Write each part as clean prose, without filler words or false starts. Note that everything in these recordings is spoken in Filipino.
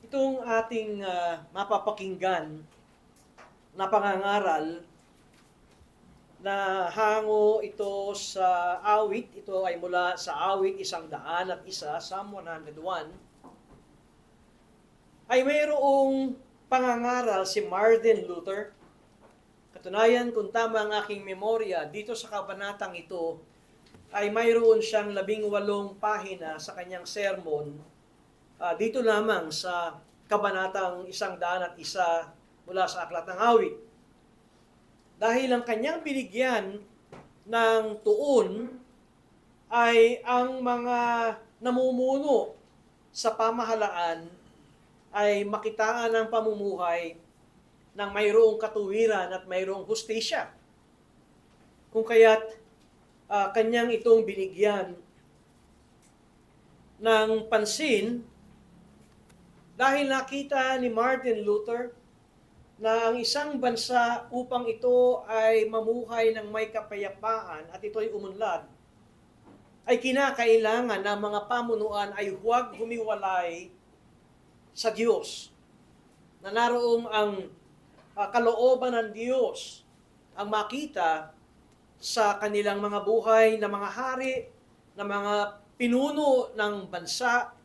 Itong ating mapapakinggan na pangangaral na hango ito sa awit, ito ay mula sa awit 101, Psalm 101, ay mayroong pangangaral si Martin Luther. Katunayan, kung tama ang aking memorya, dito sa kabanatang ito ay mayroon siyang 18 pahina sa kanyang sermon dito lamang sa kabanatang 101 mula sa Aklat ng Awit. Dahil ang kanyang binigyan ng tuon ay ang mga namumuno sa pamahalaan ay makitaan ng pamumuhay ng mayroong katuwiran at mayroong hustisya. Kung kaya't kanyang itong binigyan ng pansin dahil nakita ni Martin Luther na ang isang bansa upang ito ay mamuhay ng may kapayapaan at ito ay umunlad, ay kinakailangan na mga pamunuan ay huwag humiwalay sa Diyos. Na naroong ang kalooban ng Diyos ang makita sa kanilang mga buhay na mga hari, na mga pinuno ng bansa,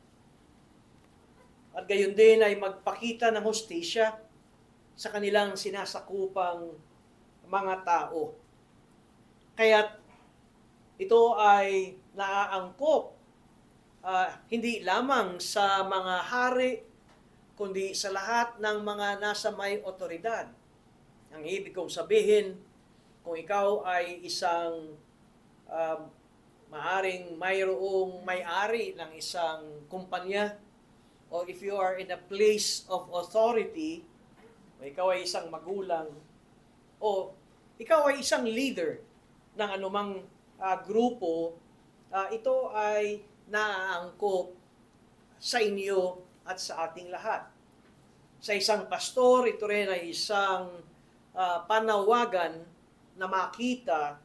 at gayon din ay magpakita ng hustisya sa kanilang sinasakupang mga tao. Kaya't ito ay naaangkop hindi lamang sa mga hari, kundi sa lahat ng mga nasa may otoridad. Ang ibig kong sabihin, kung ikaw ay isang maaring mayroong may-ari ng isang kumpanya, or if you are in a place of authority, o ikaw ay isang magulang, o ikaw ay isang leader ng anumang grupo, ito ay naaangkop sa inyo at sa ating lahat. Sa isang pastor, ito rin ay isang panawagan na makita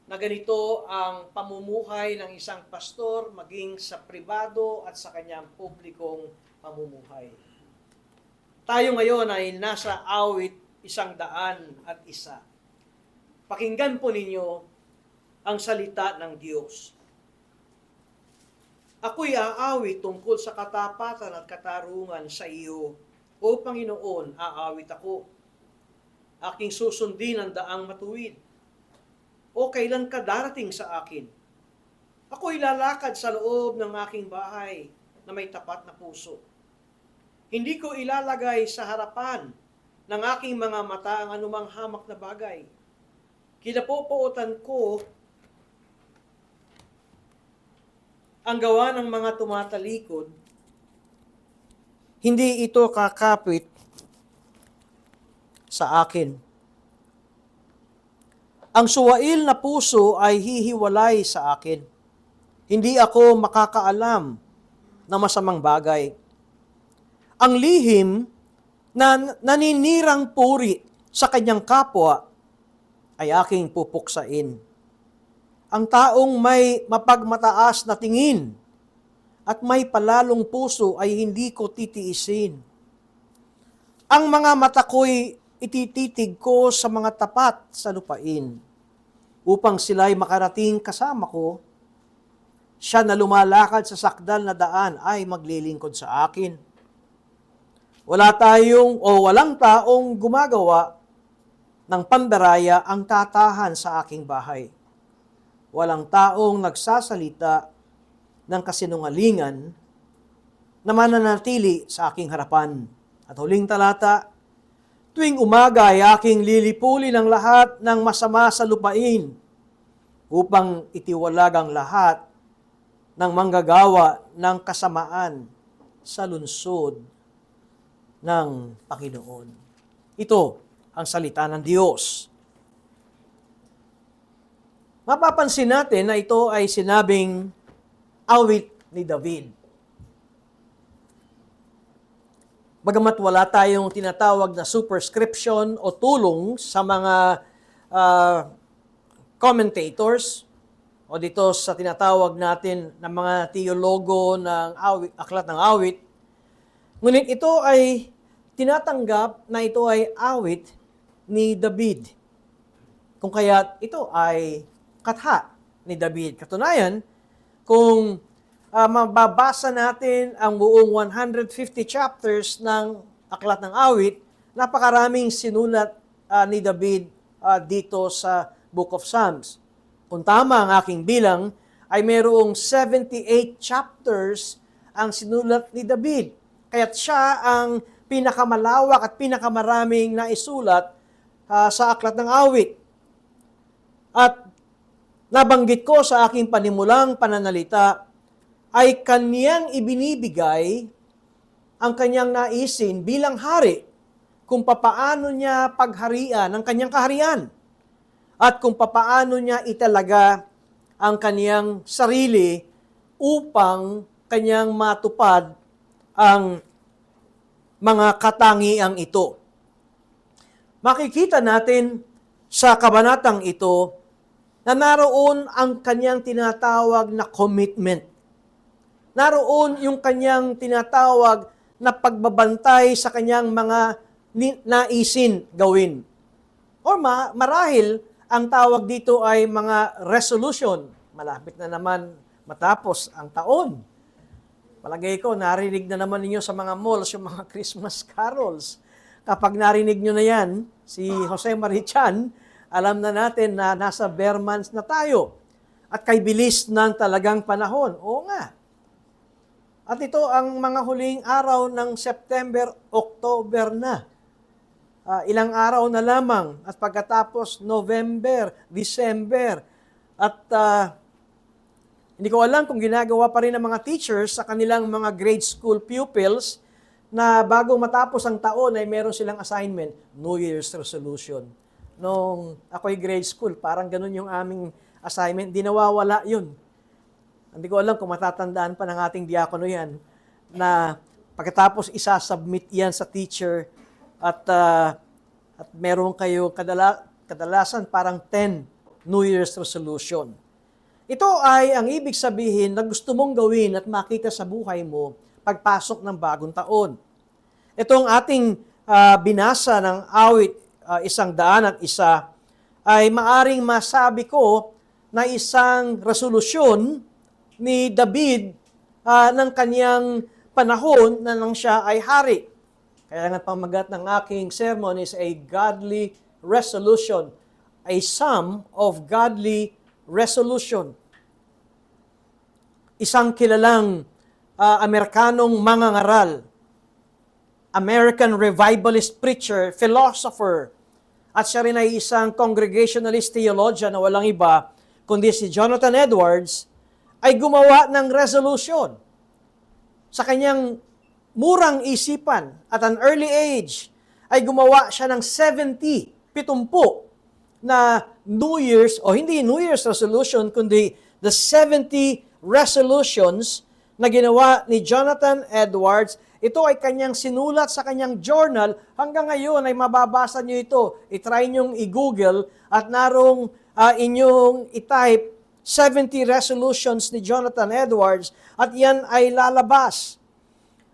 na ganito ang pamumuhay ng isang pastor maging sa pribado at sa kanyang publikong pamumuhay. Tayo ngayon ay nasa awit 101. Pakinggan po ninyo ang salita ng Diyos. Ako'y aawit tungkol sa katapatan at katarungan sa iyo. O Panginoon, aawit ako. Aking susundin ang daang matuwid. O kailan ka darating sa akin? Ako'y lalakad sa loob ng aking bahay na may tapat na puso. Hindi ko ilalagay sa harapan ng aking mga mata ang anumang hamak na bagay. Kinapopootan ko ang gawa ng mga tumatalikod. Hindi ito kakapit sa akin. Ang suwail na puso ay hihiwalay sa akin. Hindi ako makakaalam ng masamang bagay. Ang lihim na naninirang puri sa kanyang kapwa ay aking pupuksain. Ang taong may mapagmataas na tingin at may palalong puso ay hindi ko titiisin. Ang mga mata ko'y itititig ko sa mga tapat sa lupain upang sila'y makarating kasama ko. Siya na lumalakad sa sakdal na daan ay maglilingkod sa akin. Walang taong gumagawa ng pandaraya ang tatahan sa aking bahay. Walang taong nagsasalita ng kasinungalingan na mananatili sa aking harapan. At huling talata, tuwing umaga ay aking lilipulin ang lahat ng masama sa lupain upang itiwalag ang lahat ng manggagawa ng kasamaan sa lungsod ng Panginoon. Ito ang salita ng Diyos. Mapapansin natin na ito ay sinabing awit ni David. Bagamat wala tayong tinatawag na superscription o tulong sa mga commentators o dito sa tinatawag natin ng mga teologo ng awit, aklat ng awit, Ngunit ito ay tinatanggap na ito ay awit ni David. Kung kaya't ito ay katha ni David. Katunayan, kung mababasa natin ang buong 150 chapters ng Aklat ng Awit, napakaraming sinulat ni David dito sa Book of Psalms. Kung tama ang aking bilang, ay mayroong 78 chapters ang sinulat ni David. Kaya't siya ang pinakamalawak at pinakamaraming naisulat sa Aklat ng Awit. At nabanggit ko sa aking panimulang pananalita, ay kaniyang ibinibigay ang kanyang naisin bilang hari kung papaano niya pagharian ang kanyang kaharian at kung papaano niya italaga ang kaniyang sarili upang kanyang matupad ang mga katangiang ito. Makikita natin sa kabanatang ito na naroon ang kanyang tinatawag na commitment. Naroon yung kanyang tinatawag na pagbabantay sa kanyang mga naisin gawin. Or marahil, ang tawag dito ay mga resolution. Malapit na naman matapos ang taon. Palagay ko, narinig na naman ninyo sa mga malls yung mga Christmas carols. Kapag narinig nyo na yan, si Jose Marichan, alam na natin na nasa bare months na tayo. At kay bilis ng talagang panahon. Oo nga. At ito ang mga huling araw ng September, October na. Ilang araw na lamang. At pagkatapos November, December. At hindi ko alam kung ginagawa pa rin ng mga teachers sa kanilang mga grade school pupils na bago matapos ang taon ay meron silang assignment, New Year's resolution. Nung ako'y grade school, parang ganun yung aming assignment. Di nawawala yun. Hindi ko alam kung matatandaan pa ng ating diakono yan na pagkatapos isasubmit yan sa teacher at meron kayo kadalasan parang 10 New Year's resolution. Ito ay ang ibig sabihin na gusto mong gawin at makita sa buhay mo pagpasok ng bagong taon. Ito ang ating binasa ng awit 101 ay maaring masabi ko na isang resolusyon ni David ng kanyang panahon na nang siya ay hari. Kaya nga pamagat ng aking sermon is a godly resolution, a psalm of godly resolution. Isang kilalang Amerikanong mangangaral, American revivalist preacher, philosopher, at siya rin ay isang congregationalist theologian na walang iba, kundi si Jonathan Edwards, ay gumawa ng resolution sa kanyang murang isipan at an early age ay gumawa siya ng 70 na New Year's, o hindi New Year's resolution, kundi the 70 resolutions na ginawa ni Jonathan Edwards. Ito ay kanyang sinulat sa kanyang journal. Hanggang ngayon ay mababasa nyo ito. I-try nyong i-google at narong inyong i-type 70 resolutions ni Jonathan Edwards at yan ay lalabas.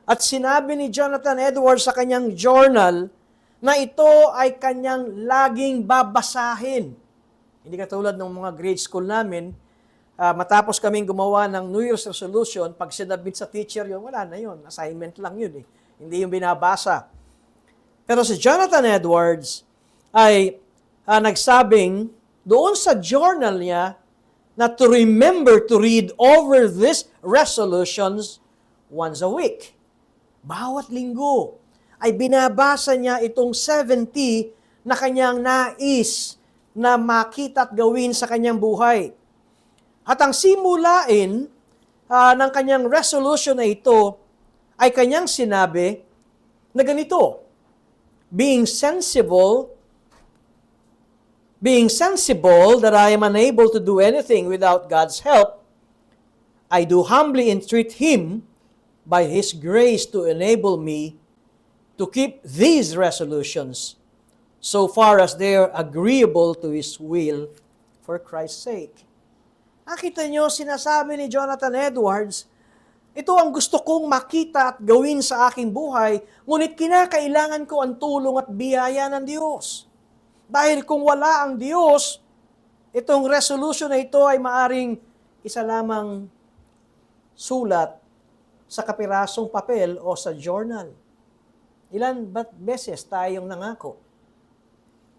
At sinabi ni Jonathan Edwards sa kanyang journal na ito ay kanyang laging babasahin. Hindi katulad ng mga grade school namin, matapos kaming gumawa ng New Year's resolution, pag sinabit sa teacher yun, wala na yun. Assignment lang yun eh. Hindi yung binabasa. Pero si Jonathan Edwards ay nagsabing doon sa journal niya na to remember to read over these resolutions once a week. Bawat linggo ay binabasa niya itong 70 na kanyang nais na makita at gawin sa kanyang buhay. At ang simulain ng kanyang resolution na ito ay kanyang sinabi na ganito, being sensible that I am unable to do anything without God's help, I do humbly entreat Him by His grace to enable me to keep these resolutions so far as they are agreeable to His will for Christ's sake. Nakita nyo, sinasabi ni Jonathan Edwards Ito ang gusto kong makita at gawin sa aking buhay, ngunit kinakailangan ko ang tulong at biyaya ng Diyos. Dahil kung wala ang Diyos, itong resolution na ito ay maaring isa lamang sulat sa kapirasong papel o sa journal. Ilan ba't beses tayong nangako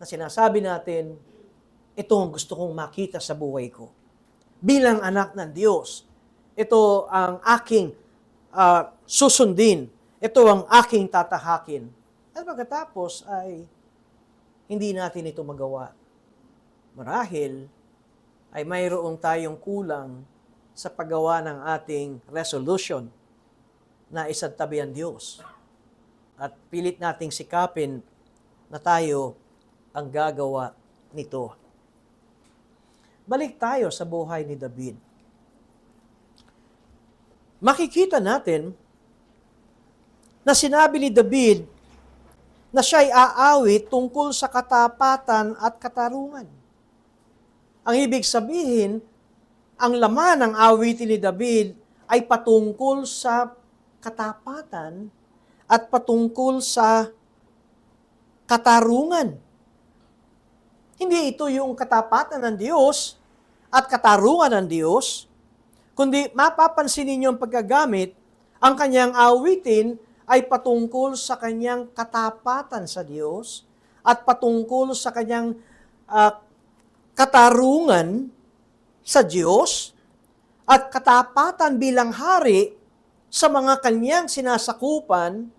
na sinasabi natin, ito ang gusto kong makita sa buhay ko. Bilang anak ng Diyos, ito ang aking susundin. Ito ang aking tatahakin. At pagkatapos ay hindi natin ito magawa. Marahil ay mayroong tayong kulang sa paggawa ng ating resolution na isantabi ang Diyos. At pilit nating sikapin na tayo ang gagawa nito. Balik tayo sa buhay ni David. Makikita natin na sinabi ni David na siya'y aawit tungkol sa katapatan at katarungan. Ang ibig sabihin, ang laman ng awitin ni David ay patungkol sa katapatan at patungkol sa katarungan. Hindi ito yung katapatan ng Diyos at katarungan ng Diyos, kundi mapapansin ninyo ang paggagamit, ang kanyang awitin ay patungkol sa kanyang katapatan sa Diyos at patungkol sa kanyang katarungan sa Diyos at katapatan bilang hari sa mga kanyang sinasakupan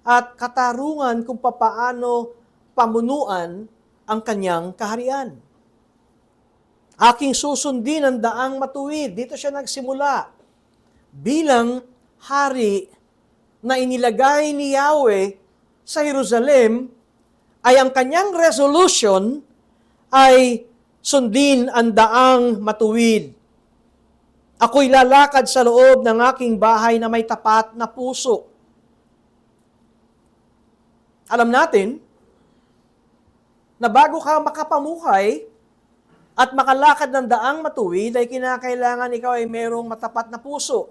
at katarungan kung papaano pamunuan ang kanyang kaharian. Aking susundin ang daang matuwid. Dito siya nagsimula. Bilang hari na inilagay ni Yahweh sa Jerusalem, ay ang kanyang resolution ay sundin ang daang matuwid. Ako'y lalakad sa loob ng aking bahay na may tapat na puso. Alam natin na bago ka makapamuhay at makalakad ng daang matuwid, ay kinakailangan ikaw ay mayroong matapat na puso.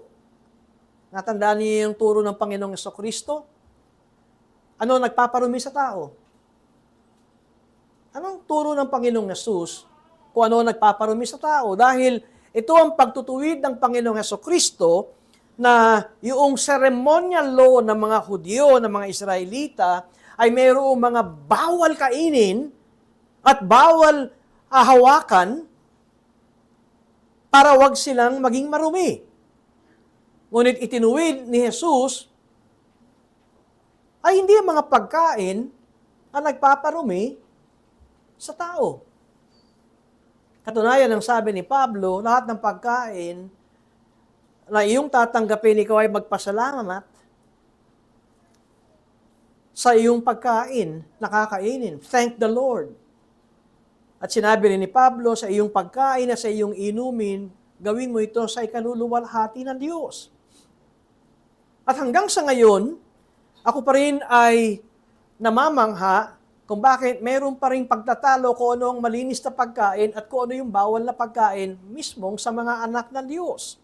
Natandaan niyo yung turo ng Panginoong Jesucristo? Ano nagpaparumi sa tao? Anong turo ng Panginoong Jesus kung ano nagpaparumi sa tao? Dahil ito ang pagtutuwid ng Panginoong Jesucristo na yung ceremonial law ng mga Hudyo, ng mga Israelita, ay mayroong mga bawal kainin at bawal hawakan para wag silang maging marumi. Ngunit itinuwid ni Jesus ay hindi ang mga pagkain ang nagpaparumi sa tao. Katunayan ng sabi ni Pablo, lahat ng pagkain na iyong tatanggapin, ikaw ay magpasalamat sa iyong pagkain, nakakainin. Thank the Lord. At sinabi rin ni Pablo, sa iyong pagkain na sa iyong inumin, gawin mo ito sa ikaluluwalhati ng Diyos. At hanggang sa ngayon, ako pa rin ay namamangha kung bakit meron pa rin pagtatalo kung ano ang malinis na pagkain at kung ano yung bawal na pagkain mismong sa mga anak ng Diyos.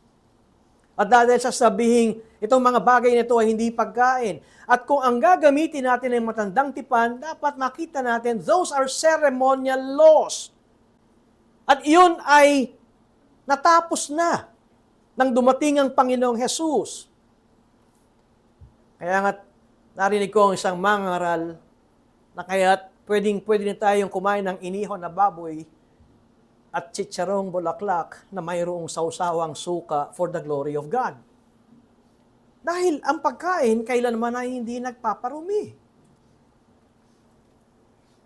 At dahil sasabihin, itong mga bagay na ito ay hindi pagkain. At kung ang gagamitin natin ay matandang tipan, dapat makita natin, those are ceremonial laws. At iyon ay natapos na nang dumating ang Panginoong Jesus. Kaya nga, narinig ko ang isang mangaral na kaya't pwede na tayong kumain ng inihaw na baboy at chicharong bulaklak na mayroong sausawang suka for the glory of God. Dahil ang pagkain, kailanman ay hindi nagpaparumi.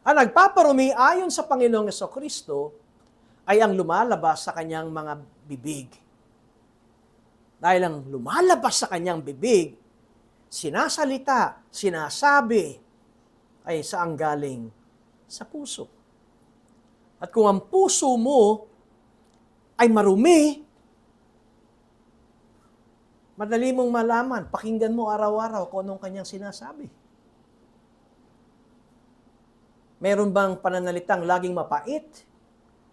Ang nagpaparumi ayon sa Panginoong Jesucristo ay ang lumalabas sa kanyang mga bibig. Dahil ang lumalabas sa kanyang bibig, sinasalita, sinasabi, ay saang galing sa puso. At kung ang puso mo ay marumi, madali mong malaman, pakinggan mo araw-araw kung anong kanyang sinasabi. Meron bang pananalitang laging mapait,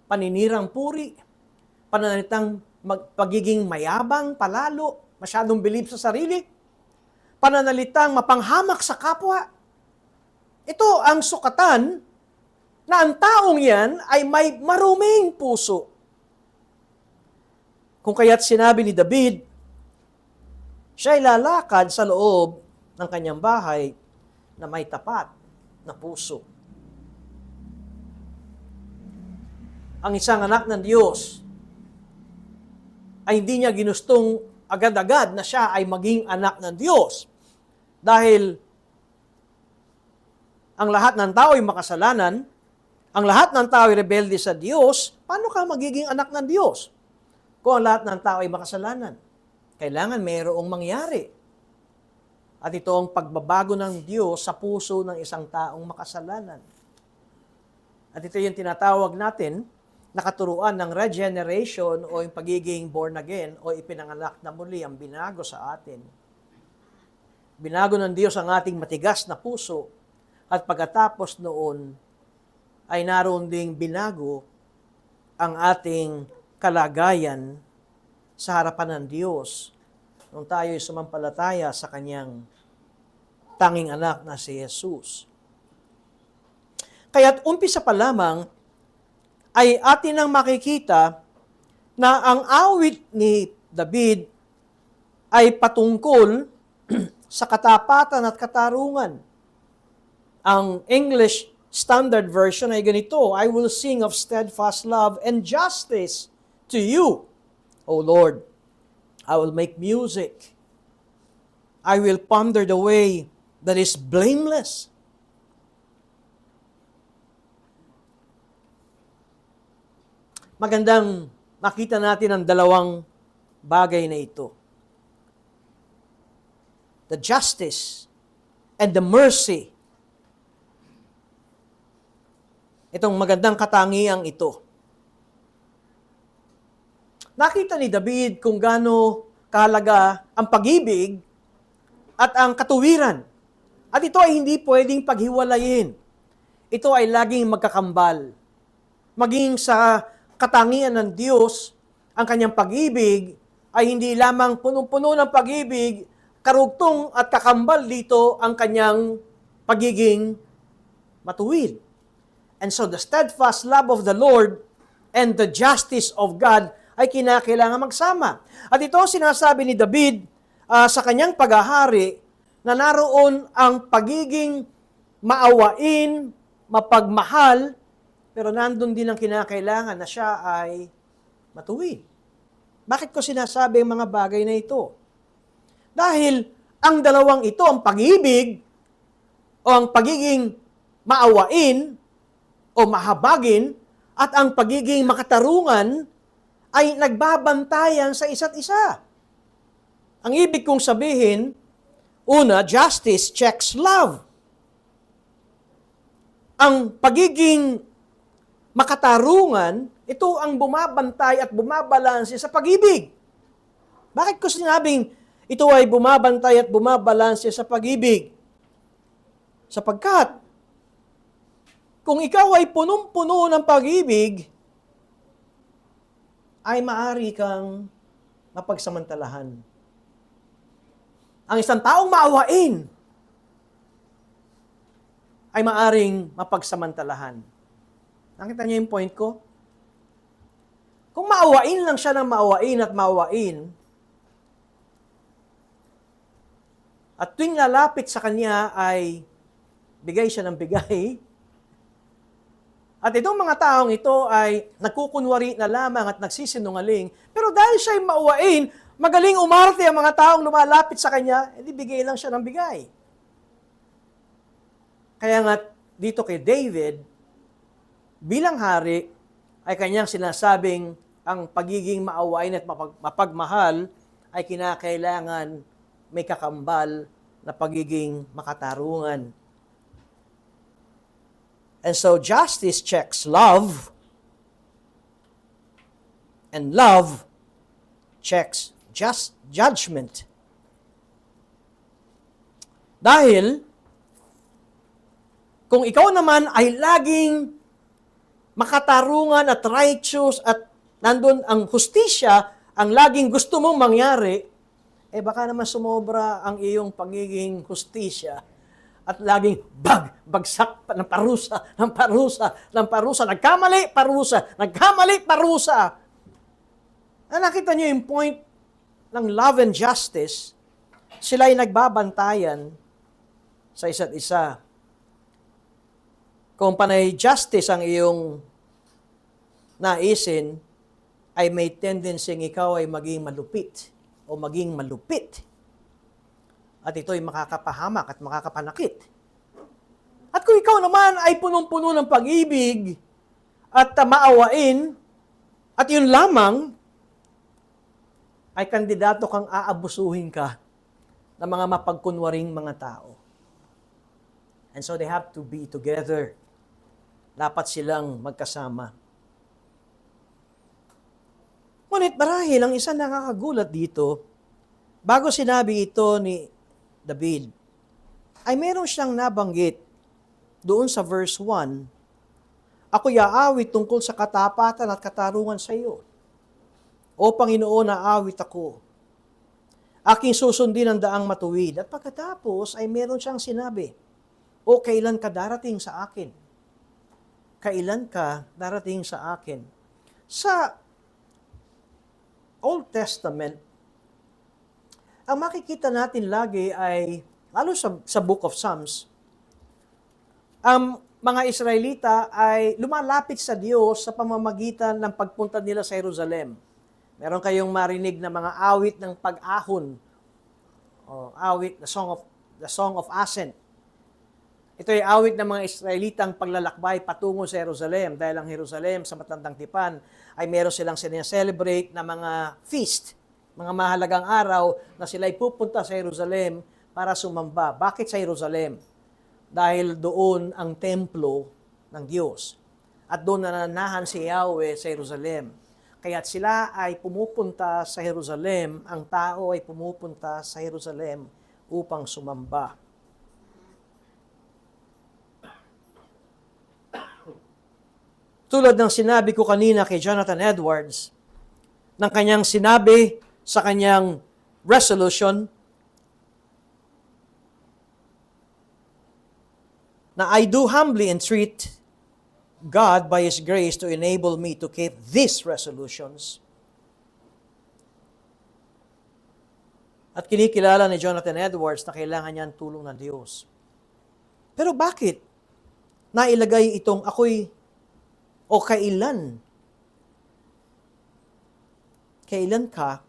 paninirang puri, pananalitang pagiging mayabang, palalo, masyadong bilib sa sarili, pananalitang mapanghamak sa kapwa. Ito ang sukatan na ang taong yan ay may maruming puso. Kung kaya't sinabi ni David, siya ay lalakad sa loob ng kanyang bahay na may tapat na puso. Ang isang anak ng Diyos ay hindi niya ginustong agad-agad na siya ay maging anak ng Diyos. Dahil ang lahat ng tao ay makasalanan, ang lahat ng tao ay rebelde sa Diyos, paano ka magiging anak ng Diyos? Kung ang lahat ng tao ay makasalanan. Kailangan mayroong mangyari. At ito ang pagbabago ng Diyos sa puso ng isang taong makasalanan. At ito yung tinatawag natin na katuruan ng regeneration o yung pagiging born again o ipinanganak na muli ang binago sa atin. Binago ng Diyos ang ating matigas na puso at pagkatapos noon ay naroon ding binago ang ating kalagayan sa harapan ng Diyos nung tayo ay sumampalataya sa Kanyang tanging anak na si Jesus. Kaya't umpisa pa lamang ay atin ang makikita na ang awit ni David ay patungkol sa katapatan at katarungan. Ang English Standard Version ay ganito, I will sing of steadfast love and justice to you, O Lord. I will make music. I will ponder the way that is blameless. Magandang makita natin ang dalawang bagay na ito. The justice and the mercy. Itong magandang katangiang ito. Nakita ni David kung gaano kahalaga ang pag-ibig at ang katuwiran. At ito ay hindi pwedeng paghiwalayin. Ito ay laging magkakambal. Maging sa katangian ng Diyos, ang kanyang pag-ibig ay hindi lamang punong-puno ng pag-ibig, karugtong at kakambal dito ang kanyang pagiging matuwid. And so the steadfast love of the Lord and the justice of God ay kinakailangan magsama. At ito sinasabi ni David sa kanyang paghahari na naroon ang pagiging maawain, mapagmahal, pero nandun din ang kinakailangan na siya ay matuwid. Bakit ko sinasabi ang mga bagay na ito? Dahil ang dalawang ito, ang pag-ibig o ang pagiging maawain o mahabagin at ang pagiging makatarungan ay nagbabantayan sa isa't isa. Ang ibig kong sabihin, una, justice checks love. Ang pagiging makatarungan, ito ang bumabantay at bumabalanse sa pag-ibig. Bakit ko sinabing ito ay bumabantay at bumabalanse sa pag-ibig? Sapagkat, kung ikaw ay punong-puno ng pag-ibig, ay maaari kang mapagsamantalahan. Ang isang taong maawain ay maaring mapagsamantalahan. Nakita niyo yung point ko? Kung maawain lang siya ng maawain at maawain, at tuwing lalapit sa kanya ay bigay siya ng bigay, at itong mga taong ito ay nagkukunwari na lamang at nagsisinungaling, pero dahil siya ay maawain, magaling umarte ang mga taong lumalapit sa kanya, edi bigay lang siya ng bigay. Kaya nga dito kay David, bilang hari, ay kanyang sinasabing ang pagiging maawain at mapagmahal ay kinakailangan may kakambal na pagiging makatarungan. And so justice checks love, and love checks just judgment. Dahil, kung ikaw naman ay laging makatarungan at righteous at nandun ang hustisya, ang laging gusto mong mangyari, baka naman sumobra ang iyong pagiging hustisya at laging bagsak pa ng parusa, ng parusa, ng parusa, nagkamali, parusa, nagkamali, parusa. Nakita niyo yung point ng love and justice, sila ay nagbabantayan sa isa't isa. Kung panay justice ang iyong naisin, ay may tendency ikaw ay maging malupit o maging malupit. At ito ay makakapahamak at makakapanakit. At kung ikaw naman ay punong-puno ng pag-ibig at maawain, at yun lamang, ay kandidato kang aabusuhin ka ng mga mapagkunwaring mga tao. And so they have to be together. Dapat silang magkasama. Ngunit marahil ang isang nakakagulat dito, bago sinabi ito ni David, ay meron siyang nabanggit doon sa verse 1, ako'y aawit tungkol sa katapatan at katarungan sa iyo. O Panginoon, aawit ako. Aking susundin ang daang matuwid. At pagkatapos ay meron siyang sinabi, o kailan ka darating sa akin? Kailan ka darating sa akin? Sa Old Testament, ang makikita natin lagi ay, lalo sa Book of Psalms, ang mga Israelita ay lumalapit sa Diyos sa pamamagitan ng pagpunta nila sa Jerusalem. Meron kayong marinig na mga awit ng pag-ahon, o awit, the Song of Ascent. Ito ay awit ng mga Israelitang paglalakbay patungo sa Jerusalem dahil ang Jerusalem sa Matandang Tipan ay meron silang sineselebrate na mga feast, mga mahalagang araw na sila ay pupunta sa Jerusalem para sumamba. Bakit sa Jerusalem? Dahil doon ang templo ng Diyos. At doon nananahan si Yahweh sa Jerusalem. Kaya't sila ay pumupunta sa Jerusalem, ang tao ay pumupunta sa Jerusalem upang sumamba. Tulad ng sinabi ko kanina kay Jonathan Edwards, ng kanyang sinabi sa kanyang resolution, na I do humbly entreat God by His grace to enable me to keep these resolutions. At kinikilala ni Jonathan Edwards na kailangan niya ang tulong ng Diyos. Pero bakit nailagay itong ako'y o kailan? Kailan ka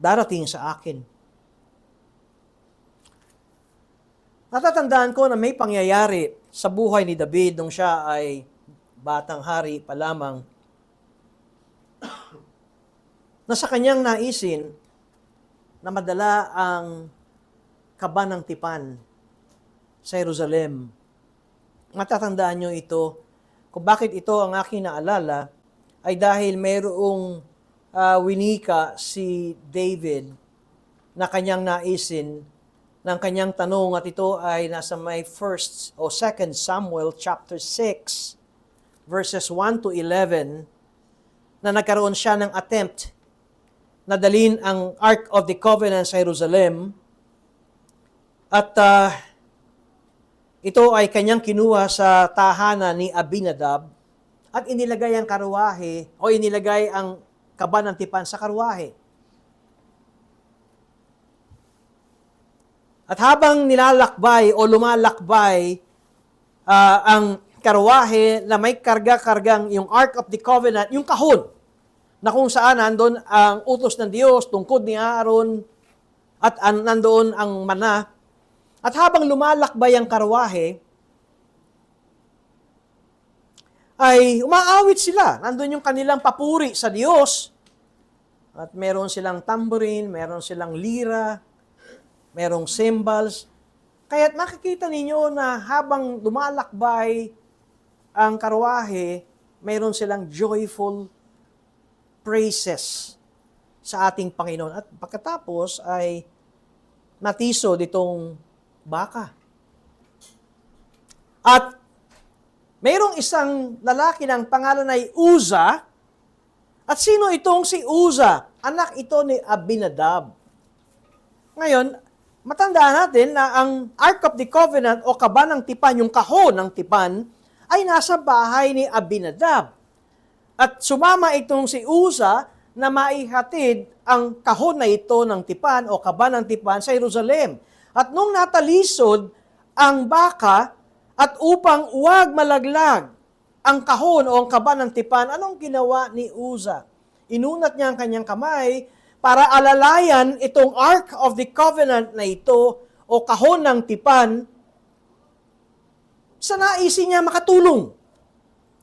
darating sa akin? Natatandaan ko na may pangyayari sa buhay ni David nung siya ay batang hari pa lamang, na sa kanyang naisin na madala ang kaba ng tipan sa Jerusalem. Matatandaan nyo ito. Kung bakit ito ang aking naalala, ay dahil mayroong winika si David na kanyang naisin ng kanyang tanong, at ito ay nasa may 1 o 2 Samuel chapter 6 verses 1 to 11, na nagkaroon siya ng attempt na dalhin ang Ark of the Covenant sa Jerusalem, at ito ay kanyang kinuha sa tahanan ni Abinadab at inilagay ang karwahe o inilagay ang kaba ng tipan sa karwahe. At habang nilalakbay o lumalakbay ang karwahe na may karga-kargang yung Ark of the Covenant, yung kahon, na kung saan nandun ang utos ng Diyos, tungkod ni Aaron, at nandoon ang mana. At habang lumalakbay ang karwahe, ay umaawit sila. Nandun yung kanilang papuri sa Diyos. At meron silang tambourine, meron silang lira, merong cymbals. Kaya't makikita ninyo na habang lumalakbay ang karwahe, meron silang joyful praises sa ating Panginoon. At pagkatapos ay natisod itong baka. At mayroong isang lalaki ng pangalan ay Uza At sino itong si Uza? Anak ito ni Abinadab. Ngayon, matandaan natin na ang Ark of the Covenant o kaban ng tipan, yung kahon ng tipan, ay nasa bahay ni Abinadab. At sumama itong si Uza na maihatid ang kahon na ito ng tipan o kaban ng tipan sa Jerusalem. At nung natalisod ang baka at upang uwag malaglag ang kahon o ang kaban ng tipan, anong ginawa ni Uza? Inunat niya ang kanyang kamay para alalayan itong Ark of the Covenant na ito o kahon ng tipan sa naisin niya makatulong.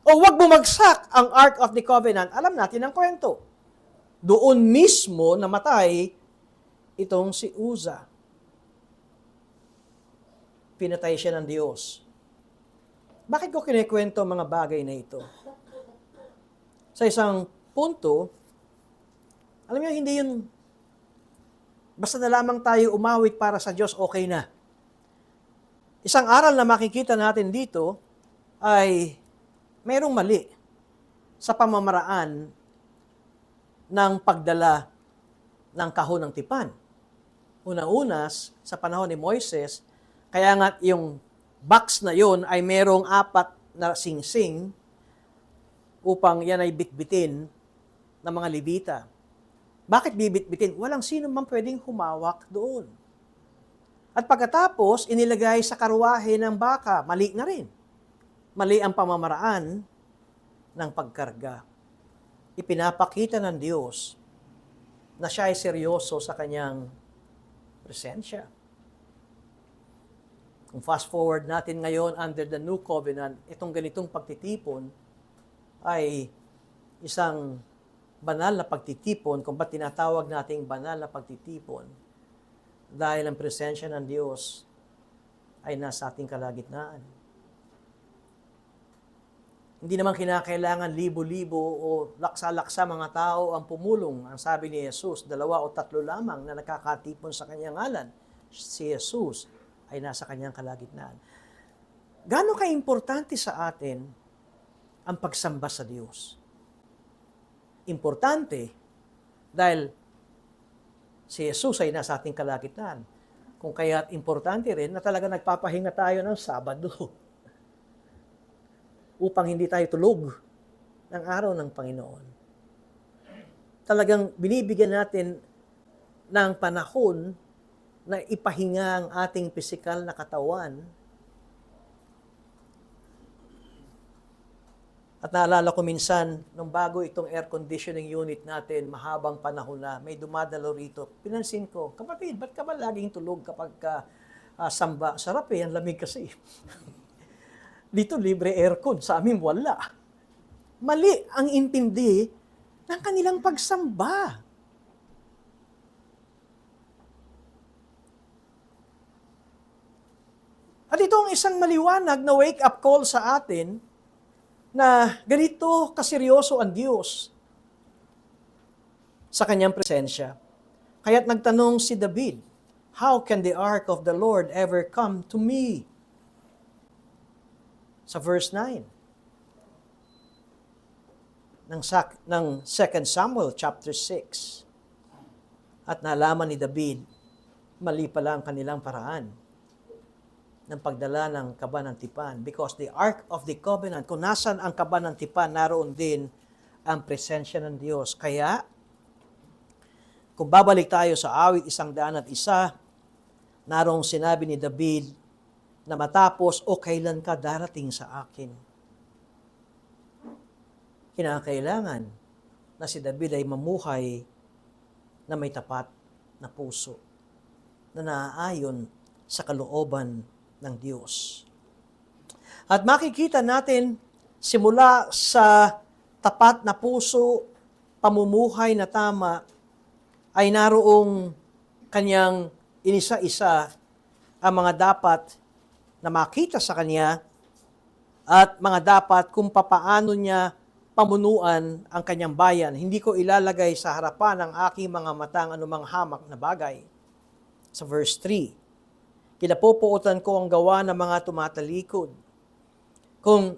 O wag bumagsak ang Ark of the Covenant. Alam natin ang kwento. Doon mismo namatay itong si Uza. Pinatay siya ng Diyos. Bakit ko kinikwento ang mga bagay na ito? Sa isang punto, alam niyo, hindi yun, basta na lamang tayo umawit para sa Diyos, okay na. Isang aral na makikita natin dito ay mayroong mali sa pamamaraan ng pagdala ng kahon ng tipan. Una-unas, sa panahon ni Moises, kaya nga yung box na yon ay merong 4 na singsing upang yan ay bitbitin ng mga Levita. Bakit bibitbitin? Walang sino man pwedeng humawak doon. At pagkatapos, inilagay sa karwahe ng baka, mali na rin. Mali ang pamamaraan ng pagkarga. Ipinapakita ng Diyos na siya ay seryoso sa kanyang presensya. Kung fast forward natin ngayon under the new covenant, itong ganitong pagtitipon ay isang banal na pagtitipon. Kung ba't tinatawag nating banal na pagtitipon? Dahil ang presensya ng Diyos ay nasa ating kalagitnaan. Hindi naman kinakailangan libo-libo o laksa-laksa mga tao ang pumulong. Ang sabi ni Jesus, 2 o 3 lamang na nakakatipon sa kanyang ngalan. Si Jesus ay nasa kanyang kalagitnaan. Gaano ka-importante sa atin ang pagsamba sa Diyos? Importante dahil si Jesus ay nasa ating kalagitnaan. Kung kaya't importante rin na talaga nagpapahinga tayo ng Sabado upang hindi tayo tulog ng araw ng Panginoon. Talagang binibigyan natin ng panahon na ipahinga ang ating pisikal na katawan. At naalala ko minsan, nung bago itong air conditioning unit natin, mahabang panahon na, may dumadalo rito. Pinansin ko, kapatid, ba't ka ba laging tulog kapag samba? Sarap ang lamig kasi. Dito libre aircon, sa amin wala. Mali ang intindi ng kanilang pagsamba. At ito ang isang maliwanag na wake-up call sa atin na ganito kaseryoso ang Diyos sa kanyang presensya. Kaya't nagtanong si David, how can the ark of the Lord ever come to me? Sa verse 9 ng 2 Samuel chapter 6. At nalaman ni David, mali pala ang kanilang paraan ng pagdala ng kaban ng tipan. Because the Ark of the Covenant, kung nasan ang kaban ng tipan, naroon din ang presensya ng Diyos. Kaya, kung babalik tayo sa awit 101, naroong sinabi ni David na matapos, o kailan ka darating sa akin? Kinakailangan na si David ay mamuhay na may tapat na puso, na naaayon sa kalooban ng Diyos. At makikita natin simula sa tapat na puso, pamumuhay na tama, ay naroong kanyang inisa-isa ang mga dapat na makita sa kanya at mga dapat kung papaano niya pamunuan ang kanyang bayan. Hindi ko ilalagay sa harapan ng aking mga mata ang anumang hamak na bagay. Sa verse 3, kinapupuutan ko ang gawa ng mga tumatalikod. Kung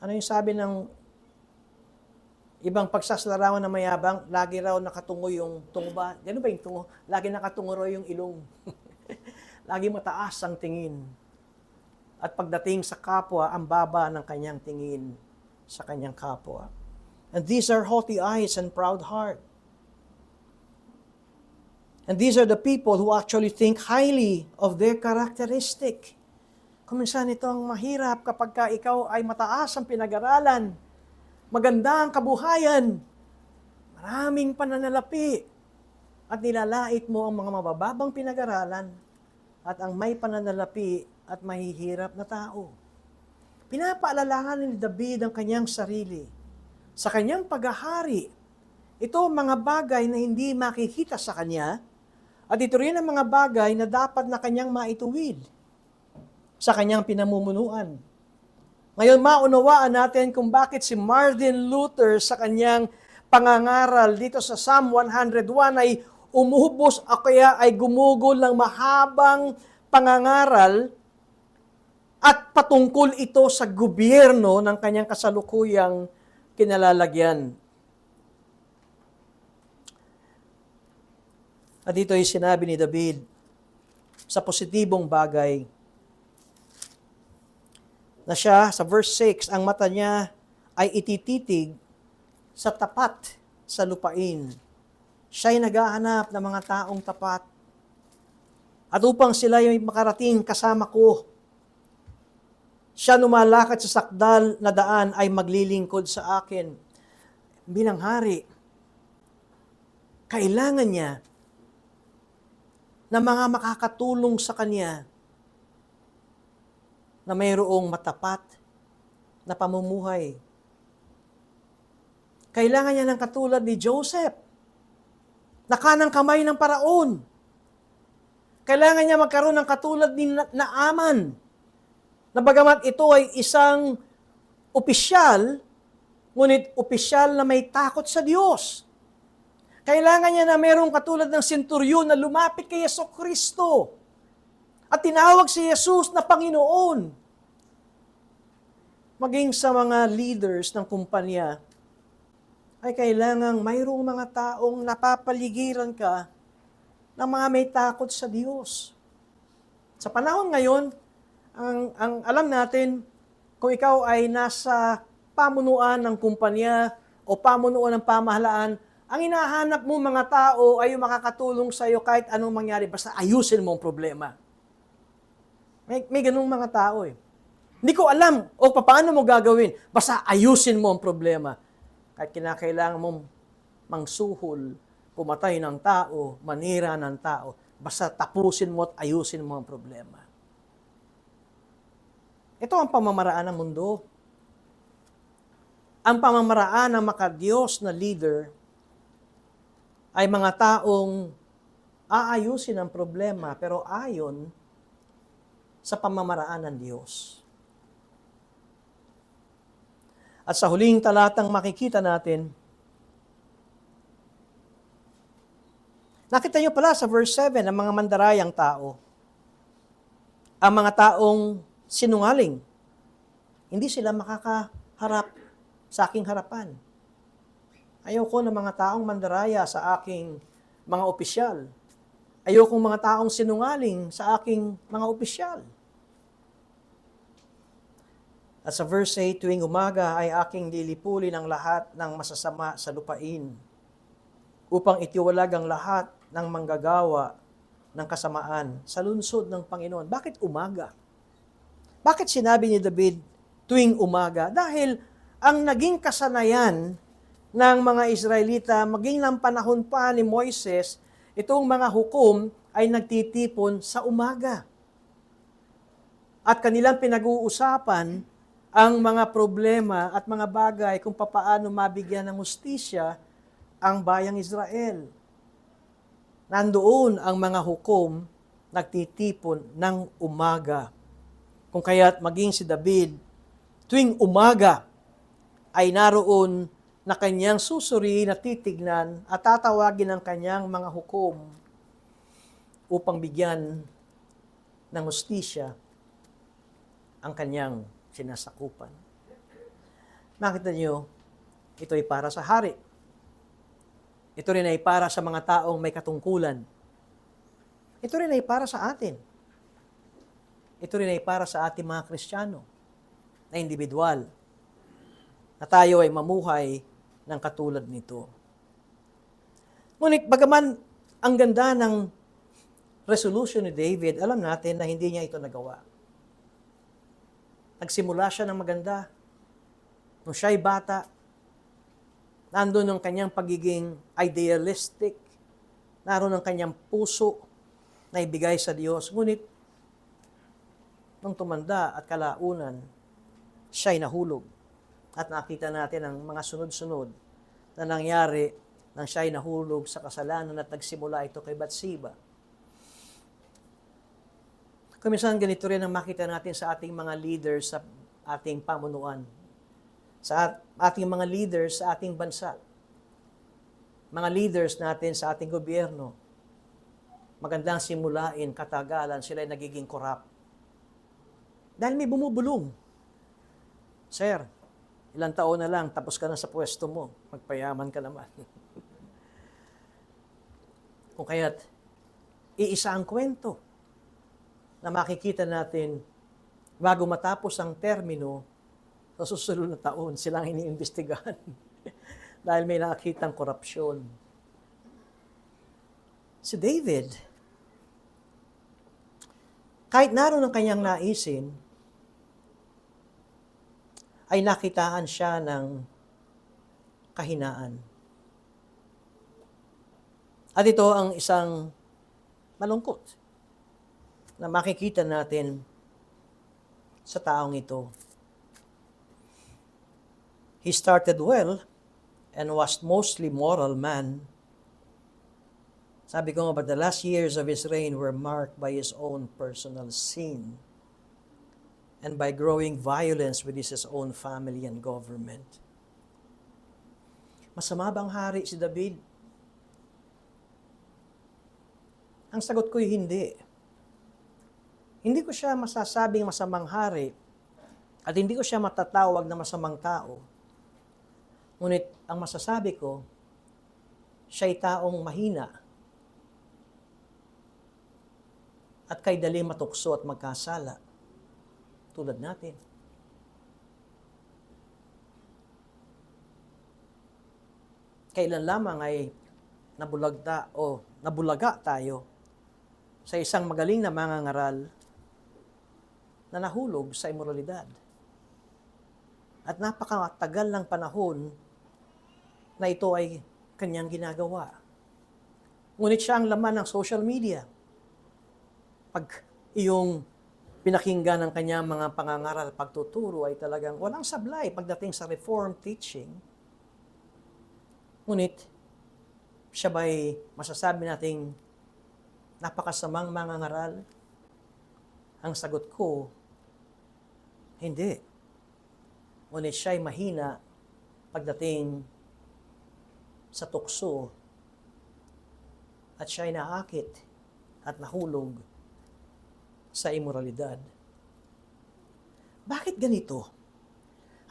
Ano yung sabi ng ibang pagsasalarawan na mayabang? Lagi raw nakatungo yung tungo ba? Gano'n ba yung tungo? Lagi nakatungo raw yung ilong. Lagi mataas ang tingin. At pagdating sa kapwa, ang baba ng kanyang tingin sa kanyang kapwa. And these are haughty eyes and proud heart. And these are the people who actually think highly of their characteristic. Kuminsan ito ang mahirap kapag ka ikaw ay mataas ang pinag-aralan, maganda ang kabuhayan, maraming pananalapi, at nilalait mo ang mga mabababang pinag-aralan at ang may pananalapi at mahihirap na tao. Pinapaalalahanan ni David ang kanyang sarili. Sa kanyang paghahari, ito ang mga bagay na hindi makikita sa kanya, at ito rin ang mga bagay na dapat na kanyang maituwid sa kanyang pinamumunuan. Ngayon, maunawaan natin kung bakit si Martin Luther sa kanyang pangangaral dito sa Psalm 101 ay umuhubos o kaya ay gumugol ng mahabang pangangaral at patungkol ito sa gobyerno ng kanyang kasalukuyang kinalalagyan. At dito ay sinabi ni David sa positibong bagay na siya, sa verse 6, ang mata niya ay itititig sa tapat sa lupain. Siya'y naghahanap ng mga taong tapat. At upang sila ay makarating kasama ko, siya lumalakad sa sakdal na daan ay maglilingkod sa akin. Bilang hari, kailangan niya na mga makakatulong sa kanya na mayroong matapat na pamumuhay. Kailangan niya ng katulad ni Joseph, na kanang kamay ng paraon. Kailangan niya magkaroon ng katulad ni Naaman, na bagamat ito ay isang opisyal, ngunit opisyal na may takot sa Diyos. Kailangan niya na mayroong katulad ng senturyon na lumapit kay Jesucristo at tinawag si Jesus na Panginoon. Maging sa mga leaders ng kumpanya, ay kailangang mayroong mga taong napapaligiran ka ng mga may takot sa Diyos. Sa panahon ngayon, ang alam natin, kung ikaw ay nasa pamunuan ng kumpanya o pamunuan ng pamahalaan, ang hinahanap mo mga tao ay yung makakatulong sa iyo kahit anong mangyari, basta ayusin mo ang problema. May ganung mga tao eh. Hindi ko alam o paano mo gagawin, basta ayusin mo ang problema. Kahit kinakailangan mong mangsuhol, pumatay ng tao, manira ng tao, basta tapusin mo at ayusin mo ang problema. Ito ang pamamaraan ng mundo. Ang pamamaraan ng makadiyos na leader ay mga taong aayusin ang problema pero ayon sa pamamaraan ng Diyos. At sa huling talatang makikita natin, nakita niyo pala sa verse 7, ang mga mandarayang tao, ang mga taong sinungaling, hindi sila makakaharap sa aking harapan. Ayoko ng mga taong mandaraya sa aking mga opisyal. Ayoko ng mga taong sinungaling sa aking mga opisyal. At sa verse 8, tuwing umaga ay aking lilipulin ang lahat ng masasama sa lupain upang itiwalag ang lahat ng manggagawa ng kasamaan sa lungsod ng Panginoon. Bakit umaga? Bakit sinabi ni David tuwing umaga? Dahil ang naging kasanayan ng mga Israelita, maging ng panahon pa ni Moises, itong mga hukom ay nagtitipon sa umaga. At kanilang pinag-uusapan ang mga problema at mga bagay kung papaano mabigyan ng hustisya ang bayang Israel. Nandoon ang mga hukom nagtitipon ng umaga. Kung kaya't maging si David, tuwing umaga ay naroon na kanyang susuriin at titignan at tatawagin ang kanyang mga hukom upang bigyan ng hustisya ang kanyang sinasakupan. Makita niyo, ito ay para sa hari. Ito rin ay para sa mga taong may katungkulan. Ito rin ay para sa atin. Ito rin ay para sa ating mga Kristiyano na individual, na tayo ay mamuhay ng katulad nito. Ngunit bagaman ang ganda ng resolution ni David, alam natin na hindi niya ito nagawa. Nagsimula siya ng maganda. Nung siya'y bata, nandun ang kanyang pagiging idealistic, naroon ang kanyang puso na ibigay sa Diyos. Ngunit, nung tumanda at kalaunan, siya'y nahulog. At nakita natin ang mga sunod-sunod na nangyari nang siya'y nahulog sa kasalanan at nagsimula ito kay Bathsheba. Kuminsan ganito rin ang makita natin sa ating mga leaders sa ating pamunuan. Sa ating mga leaders sa ating bansa. Mga leaders natin sa ating gobyerno. Magandang simulain, katagalan, sila ay nagiging corrupt. Dahil may bumubulong. Sir, ilang taon na lang, tapos ka na sa pwesto mo. Magpayaman ka naman. Kung kaya't, iisa ang kwento na makikita natin bago matapos ang termino sa susunod na taon, silang iniimbestigahan dahil may nakitang korupsyon. Si David, kahit naroon ang kanyang naisin, ay nakitaan siya ng kahinaan. At ito ang isang malungkot na makikita natin sa taong ito. He started well and was mostly moral man. Sabi ko nga, but the last years of his reign were marked by his own personal sin and by growing violence with his own family and government. Masama bang hari si David? Ang sagot ko'y hindi. Hindi ko siya masasabing masamang hari at hindi ko siya matatawag na masamang tao. Ngunit ang masasabi ko, siya'y taong mahina at kay dali matukso at magkasala tulad natin. Kailan lamang ay nabulaga tayo sa isang magaling na mangangaral na nahulog sa imoralidad. At napakatagal ng panahon na ito ay kanyang ginagawa. Ngunit siya ang laman ng social media. Pag iyong pinakinggan ng kanyang mga pangangaral, pagtuturo ay talagang walang sablay pagdating sa reform teaching. Ngunit, siya ba'y masasabi nating napakasamang mangangaral? Ang sagot ko, hindi. Ngunit siya'y mahina pagdating sa tukso at siya'y naakit at nahulog sa imoralidad. Bakit ganito?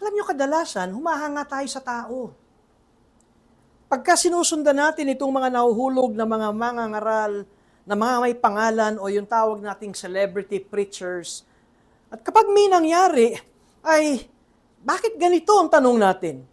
Alam niyo, kadalasan, humahanga tayo sa tao. Pagka sinusundan natin itong mga nahuhulog na mga mangangaral, na mga may pangalan o yung tawag nating celebrity preachers, at kapag may nangyari, ay bakit ganito ang tanong natin?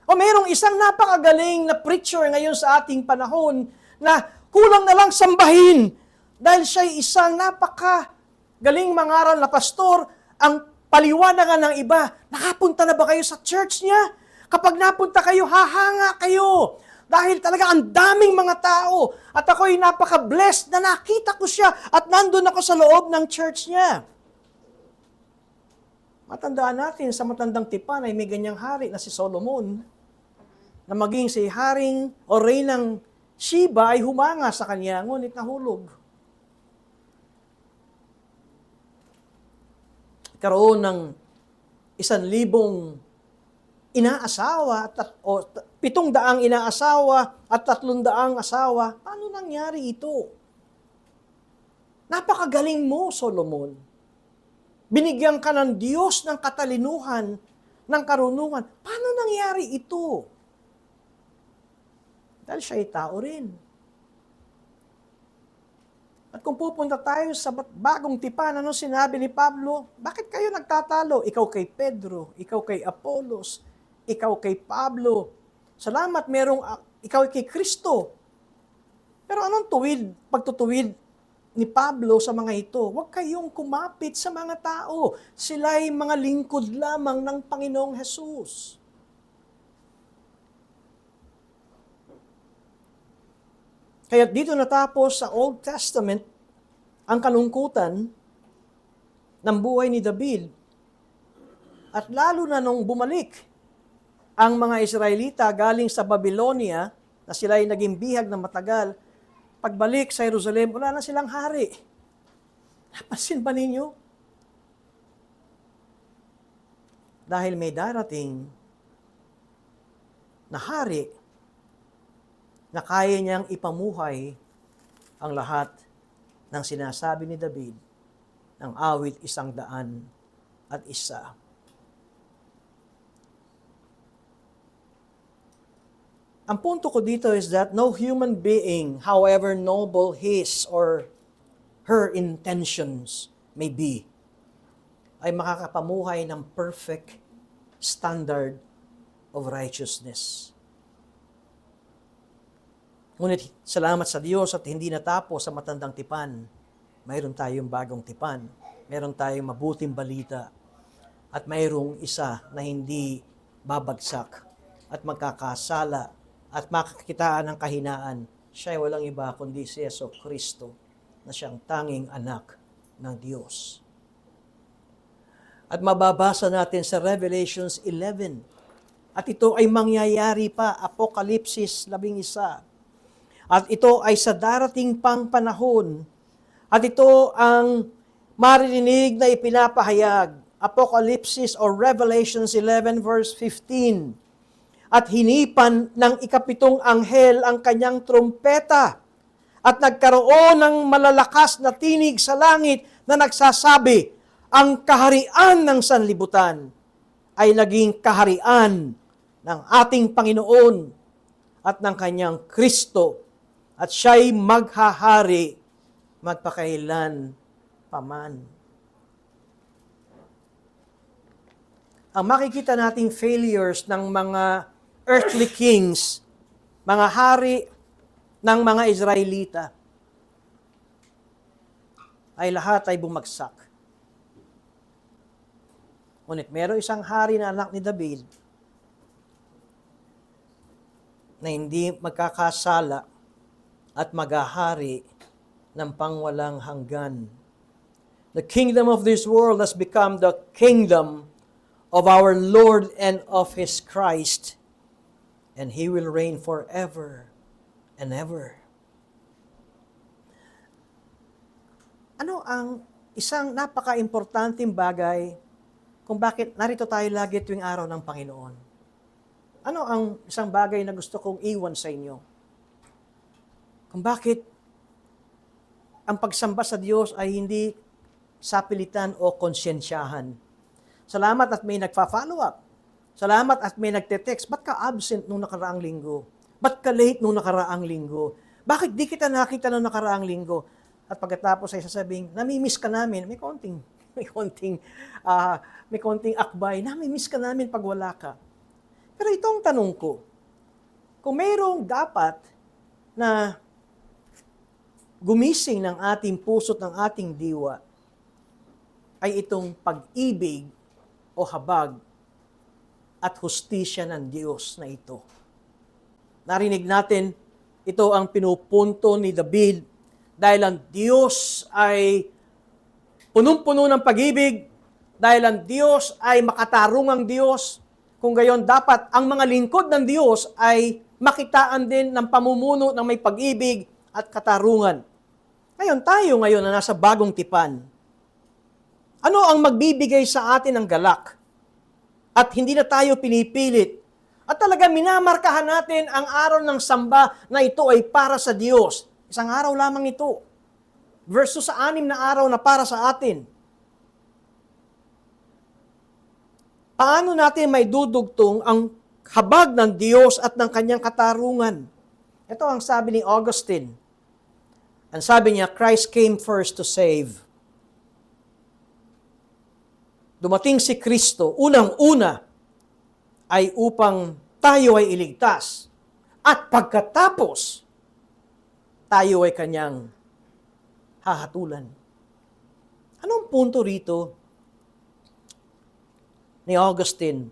O mayroong isang napakagaling na preacher ngayon sa ating panahon na kulang na lang sambahin dahil siya'y isang napakagaling mangaral na pastor, ang paliwanagan ng iba, nakapunta na ba kayo sa church niya? Kapag napunta kayo, hahanga kayo. Dahil talaga ang daming mga tao. At ako'y napaka-blessed na nakita ko siya at nandun ako sa loob ng church niya. Matandaan natin, sa matandang tipan ay may ganyang hari na si Solomon, na maging si Haring o Reynang Sheba ay humanga sa kanya, ngunit nahulog. Karoon ng 1,000 inaasawa o 700 inaasawa at 300 asawa. Paano nangyari ito? Napakagaling mo, Solomon. Binigyan ka ng Diyos ng katalinuhan, ng karunungan. Paano nangyari ito? Dahil siya ay tao rin. At kung pupunta tayo sa bagong tipan, ano sinabi ni Pablo? Bakit kayo nagtatalo? Ikaw kay Pedro, ikaw kay Apolos, ikaw kay Pablo. Salamat, ikaw kay Kristo. Pero anong pagtutuwid ni Pablo sa mga ito? Huwag kayong kumapit sa mga tao. Sila'y mga lingkod lamang ng Panginoong Hesus. Kaya dito natapos sa Old Testament ang kalungkutan ng buhay ni David. At lalo na nung bumalik ang mga Israelita galing sa Babylonia, na sila ay naging bihag na matagal, pagbalik sa Jerusalem, wala na silang hari. Napansin ba ninyo? Dahil may darating na hari na kaya niyang ipamuhay ang lahat ng sinasabi ni David ng awit 101. Ang punto ko dito is that no human being, however noble his or her intentions may be, ay makakapamuhay ng perfect standard of righteousness. Ngunit salamat sa Diyos at hindi natapos sa matandang tipan. Mayroon tayong bagong tipan. Mayroon tayong mabuting balita. At mayroong isa na hindi babagsak at magkakasala at makakitaan ng kahinaan. Siya ay walang iba kundi si Jesucristo na siyang tanging anak ng Diyos. At mababasa natin sa Revelations 11. At ito ay mangyayari pa, Apokalipsis 11. At ito ay sa darating pang panahon. At ito ang maririnig na ipinapahayag. Apokalipsis or Revelations 11 verse 15. At hinipan ng ikapitong anghel ang kanyang trumpeta. At nagkaroon ng malalakas na tinig sa langit na nagsasabi, ang kaharian ng sanlibutan ay naging kaharian ng ating Panginoon at ng kanyang Kristo. At siya'y maghahari magpakailan paman. Ang makikita nating failures ng mga earthly kings, mga hari ng mga Israelita, ay lahat ay bumagsak. Ngunit meron isang hari na anak ni David na hindi magkakasala at maghahari ng pangwalang hanggan. The kingdom of this world has become the kingdom of our Lord and of His Christ, and He will reign forever and ever. Ano ang isang napaka-importanting bagay kung bakit narito tayo lagi tuwing araw ng Panginoon? Ano ang isang bagay na gusto kong iwan sa inyo? Kung bakit ang pagsamba sa Diyos ay hindi sapilitan o konsyensyahan. Salamat at may nagfa-follow up. Salamat at may nagte-text. Ba't ka absent nung nakaraang linggo? Ba't ka late nung nakaraang linggo? Bakit di kita nakita nung nakaraang linggo? At pagkatapos ay sasabing, nami-miss ka namin. May konting akbay. Nami-miss ka namin pag wala ka. Pero itong tanong ko, kung mayroong dapat na gumising ng ating puso't ng ating diwa, ay itong pag-ibig o habag at hustisya ng Diyos na ito. Narinig natin, ito ang pinupunto ni David dahil ang Diyos ay punong-puno ng pag-ibig, dahil ang Diyos ay makatarungang Diyos. Kung gayon, dapat ang mga lingkod ng Diyos ay makitaan din ng pamumuno ng may pag-ibig at katarungan. Ngayon, tayo ngayon na nasa bagong tipan, ano ang magbibigay sa atin ng galak? At hindi na tayo pinipilit. At talaga minamarkahan natin ang araw ng samba na ito ay para sa Diyos. Isang araw lamang ito. Versus sa 6 na araw na para sa atin. Paano natin may dudugtong ang habag ng Diyos at ng kanyang katarungan. Ito ang sabi ni Augustine. Ang sabi niya, Christ came first to save. Dumating si Kristo, unang-una, ay upang tayo ay iligtas. At pagkatapos, tayo ay kanyang hahatulan. Anong punto rito ni Augustine?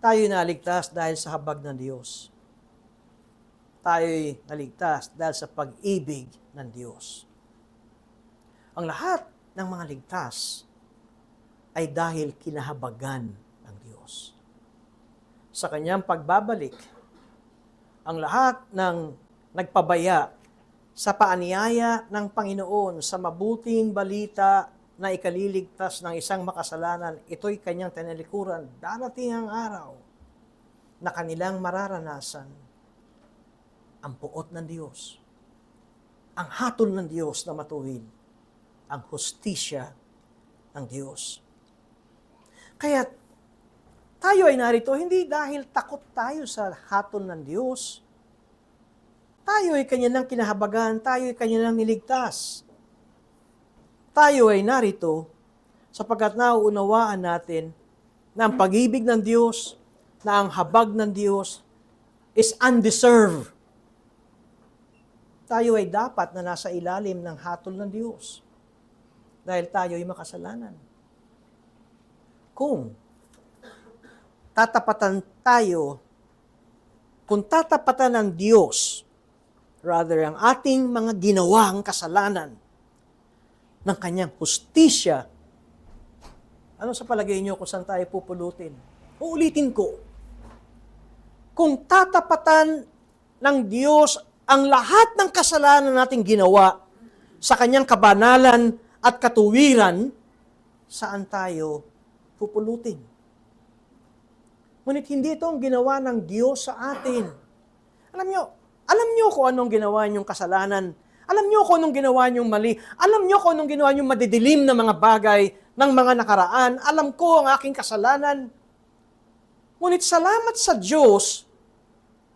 Tayo naligtas dahil sa habag ng Diyos. Tayo'y naligtas dahil sa pag-ibig ng Diyos. Ang lahat ng mga ligtas ay dahil kinahabagan ng Diyos. Sa kanyang pagbabalik, ang lahat ng nagpabaya sa paanyaya ng Panginoon sa mabuting balita na ikaliligtas ng isang makasalanan, ito'y kanyang tinalikuran. Darating ang araw na kanilang mararanasan ang puot ng Diyos, ang hatol ng Diyos na matuwid, ang hustisya ng Diyos. Kaya tayo ay narito hindi dahil takot tayo sa hatol ng Diyos. Tayo ay kanyang kinahabagan, tayo ay kanyang niligtas. Tayo ay narito sapagkat nauunawaan natin na ang pag-ibig ng Diyos, na ang habag ng Diyos is undeserved. Tayo ay dapat na nasa ilalim ng hatol ng Diyos dahil tayo ay makasalanan. Kung tatapatan ng Diyos, rather ang ating mga ginawang kasalanan ng kanyang hustisya, ano sa palagay niyo kung saan tayo pupulutin? Uulitin ko. Kung tatapatan ng Diyos ang lahat ng kasalanan nating ginawa sa kanyang kabanalan at katuwiran, saan tayo pupulutin? Ngunit hindi ito ang ginawa ng Diyos sa atin. Alam niyo kung anong ginawa niyong kasalanan. Alam niyo kung anong ginawa niyong mali. Alam niyo kung anong ginawa niyong madidilim na mga bagay ng mga nakaraan. Alam ko ang aking kasalanan. Ngunit salamat sa Diyos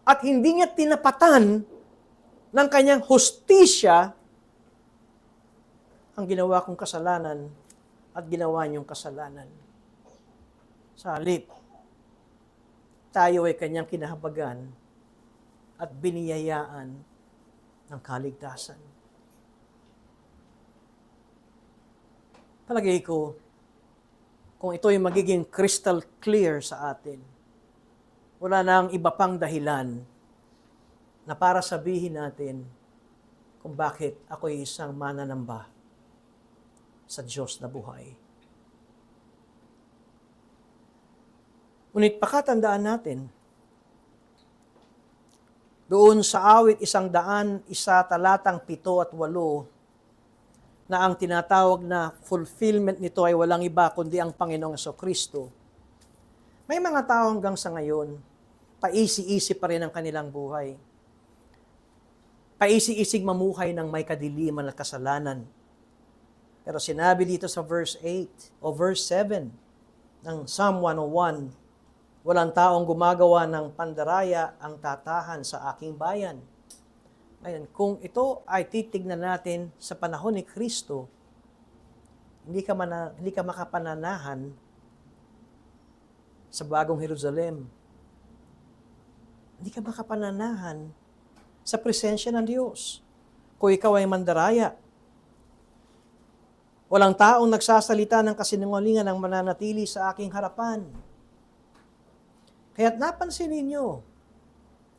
at hindi niya tinapatan ng kanyang hustisya ang ginawa kong kasalanan at ginawa niyong kasalanan. Sa halip, tayo ay kanyang kinahabagan at biniyayaan ng kaligtasan. Palagay ko, kung ito ay magiging crystal clear sa atin, wala nang iba pang dahilan na para sabihin natin kung bakit ako ay isang mananamba sa Diyos na buhay. Ngunit pakatandaan natin, doon sa awit 101, talatang 7 at 8, na ang tinatawag na fulfillment nito ay walang iba kundi ang Panginoong Jesucristo. May mga tao hanggang sa ngayon, paisi-isi pa rin ang kanilang buhay. Paisi-isig mamuhay ng may kadiliman at kasalanan. Pero sinabi dito sa verse 8 o verse 7 ng Psalm 101, walang taong gumagawa ng pandaraya ang tatahan sa aking bayan. Ngayon, kung ito ay titignan natin sa panahon ni Kristo, hindi ka makapananahan sa bagong Jerusalem. Hindi ka makapananahan sa presensya ng Diyos. Kung ikaw ay mandaraya, walang taong nagsasalita ng kasinungalingan ang mananatili sa aking harapan. Kaya't napansin ninyo,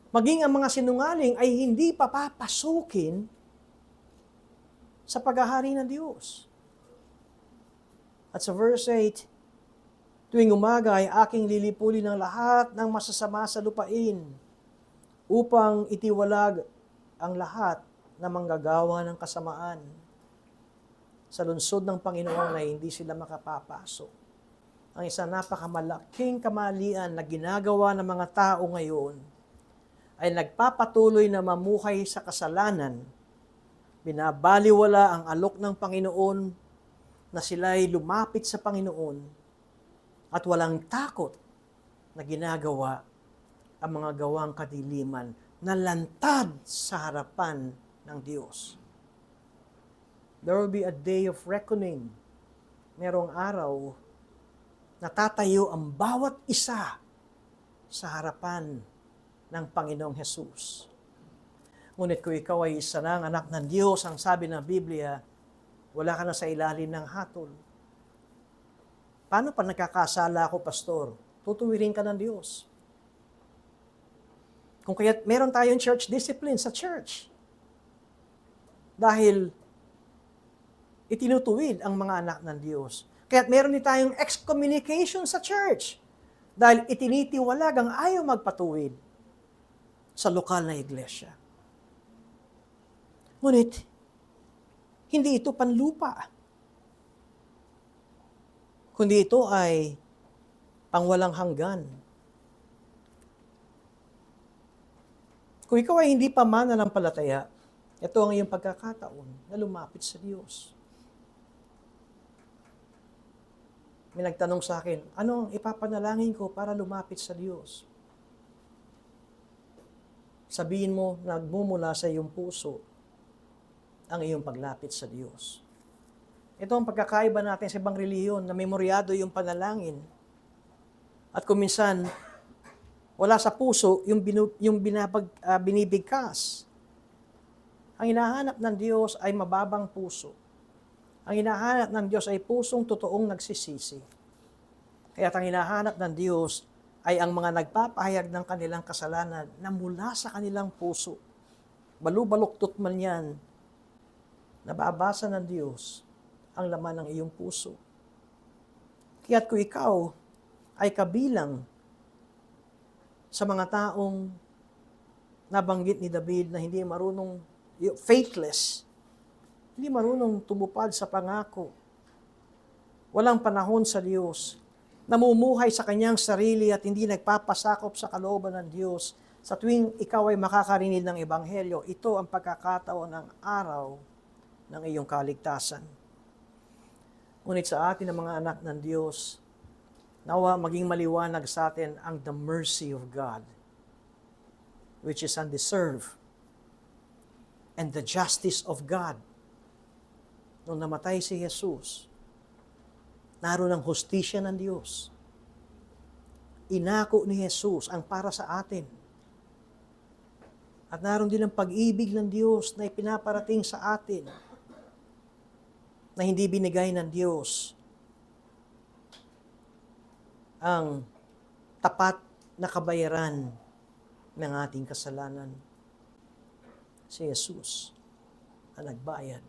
maging ang mga sinungaling ay hindi papapasukin sa paghahari ng Diyos. At sa verse 8, tuwing umaga ay aking lilipulin ng lahat ng masasama sa lupain upang itiwalag ang lahat na manggagawa ng kasamaan. Sa lungsod ng Panginoon ay hindi sila makapapasok. Ang isang napakamalaking kamalian na ginagawa ng mga tao ngayon ay nagpapatuloy na mamuhay sa kasalanan. Binabaliwala ang alok ng Panginoon na sila'y lumapit sa Panginoon at walang takot na ginagawa ang mga gawang kadiliman na lantad sa harapan ng Diyos. There will be a day of reckoning. Merong araw na tatayo ang bawat isa sa harapan ng Panginoong Hesus. Ngunit kung ikaw ay isa ng anak ng Diyos, ang sabi ng Biblia, wala ka na sa ilalim ng hatol. Paano pa nagkakasala ako, pastor? Tutuwirin ka ng Diyos. Kung kaya meron tayong church discipline sa church. Dahil itinutuwid ang mga anak ng Diyos. Kaya meron din tayong excommunication sa church. Dahil itinitiwalag ang ayaw magpatuwid sa lokal na iglesia. Ngunit, hindi ito panlupa. Kundi ito ay pangwalang hanggan. Kung ikaw ay hindi pa mananampalataya, ito ang iyong pagkakataon na lumapit sa Diyos. May nagtanong sa akin, ano ang ipapanalangin ko para lumapit sa Diyos? Sabihin mo, nagmumula sa iyong puso ang iyong paglapit sa Diyos. Ito ang pagkakaiba natin sa ibang relihiyon na memoryado yung panalangin. At kung minsan, wala sa puso yung binibigkas. Ang hinahanap ng Diyos ay mababang puso. Ang hinahanap ng Diyos ay pusong totoong nagsisisi. Kaya ang hinahanap ng Diyos ay ang mga nagpapahayag ng kanilang kasalanan na mula sa kanilang puso. Balubaluktot man yan, nababasa ng Diyos ang laman ng iyong puso. Kaya't kung ikaw ay kabilang sa mga taong nabanggit ni David na hindi marunong, faithless, hindi marunong tumupad sa pangako, walang panahon sa Diyos, namumuhay sa kanyang sarili at hindi nagpapasakop sa kalooban ng Diyos, sa tuwing ikaw ay makakarinig ng Ebanghelyo, ito ang pagkakataon ng araw ng iyong kaligtasan. Ngunit sa atin ang mga anak ng Diyos, nawa maging maliwanag sa atin ang the mercy of God, which is undeserved, and the justice of God. Nung namatay si Jesus, naroon ang hustisya ng Diyos. Inako ni Jesus ang para sa atin. At naroon din ang pag-ibig ng Diyos na ipinaparating sa atin na hindi binigay ng Diyos ang tapat na kabayaran ng ating kasalanan. Si Jesus ang nagbayad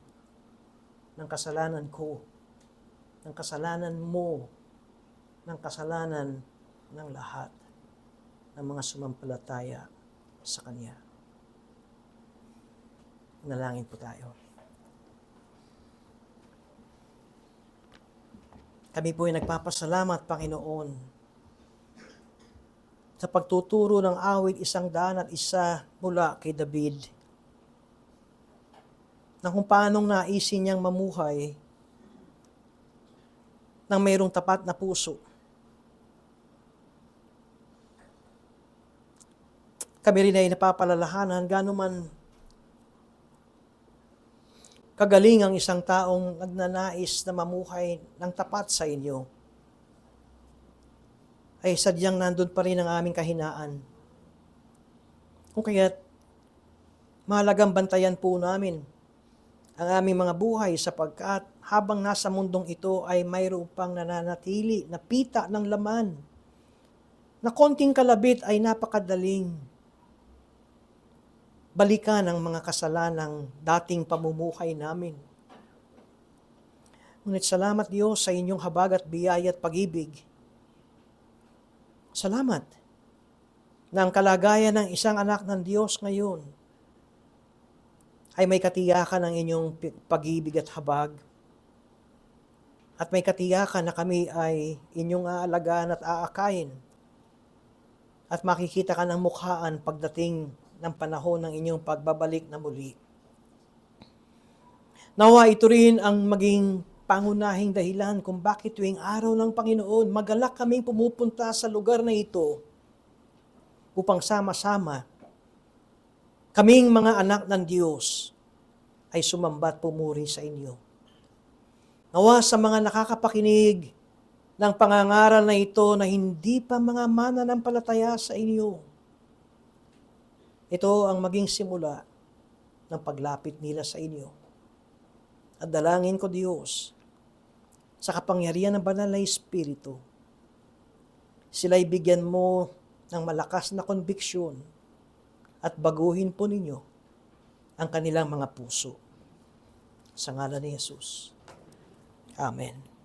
ng kasalanan ko, ng kasalanan mo, ng kasalanan ng lahat ng mga sumampalataya sa Kanya. Nalangin po tayo. Kami po ay nagpapasalamat, Panginoon, sa pagtuturo ng awit 101 mula kay David, na kung paanong naisin niyang mamuhay ng mayroong tapat na puso. Kami rin ay napapalalahanan gaano man kagaling ang isang taong nagnanais na mamuhay ng tapat sa inyo, ay sadyang nandun pa rin ang aming kahinaan. Kung kaya't mahalagang bantayan po namin ang aming mga buhay sapagkat habang nasa mundong ito ay mayroon pang nananatili na pita ng laman na konting kalabit ay napakadaling balikan ang mga kasalanang dating pamumuhay namin. Ngunit salamat Diyos sa inyong habag at biyaya at pag-ibig. Salamat na ang kalagayan ng isang anak ng Diyos ngayon ay may katiyakan ng inyong pag-ibig at habag. At may katiyakan na kami ay inyong aalagaan at aakayin. At makikita ka ng mukhaan pagdating ng panahon ng inyong pagbabalik na muli. Nawa ito rin ang maging pangunahing dahilan kung bakit tuwing araw ng Panginoon, magalak kaming pumupunta sa lugar na ito upang sama-sama kaming mga anak ng Diyos ay sumamba't pumuri sa inyo. Nawa sa mga nakakapakinig ng pangangaral na ito na hindi pa mga mananampalataya sa inyo, ito ang maging simula ng paglapit nila sa inyo. At dalangin ko, Diyos, sa kapangyarihan ng Banal na Espiritu, sila'y bigyan mo ng malakas na konbiksyon at baguhin po ninyo ang kanilang mga puso. Sa ngalan ni Jesus. Amen.